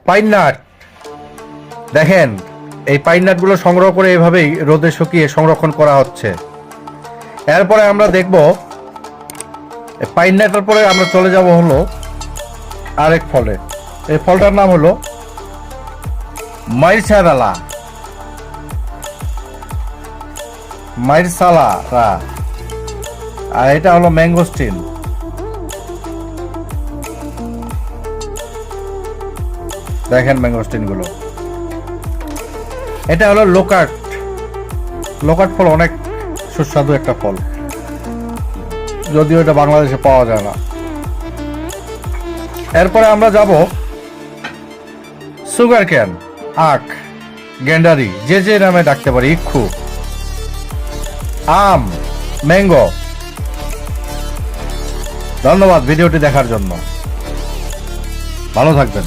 Pine nut. দেখেন এই pine নাটগুলো সংগ্রহ করে এভাবেই রোদে শুকিয়ে সংরক্ষণ করা হচ্ছে। এরপরে আমরা দেখব পাইন নাটের পরে আমরা চলে যাব হলো আরেক ফলে। এই ফলটার নাম হলো মাইরসালারা। আর এটা হলো ম্যাঙ্গোস্টিন। দেখেন ম্যাঙ্গোস্টিন গুলো। এটা হলো লোকাট। লোকাট ফল অনেক সুস্বাদু একটা ফল, যদিও এটা বাংলাদেশে পাওয়া যায় না। এরপরে আমরা যাব সুগার ক্যান, আখ, গেন্ডারি, যে যে নামে ডাকতে পারি, ইক্ষু, আম, ম্যাঙ্গো। ধন্যবাদ ভিডিওটি দেখার জন্য। ভালো থাকবেন।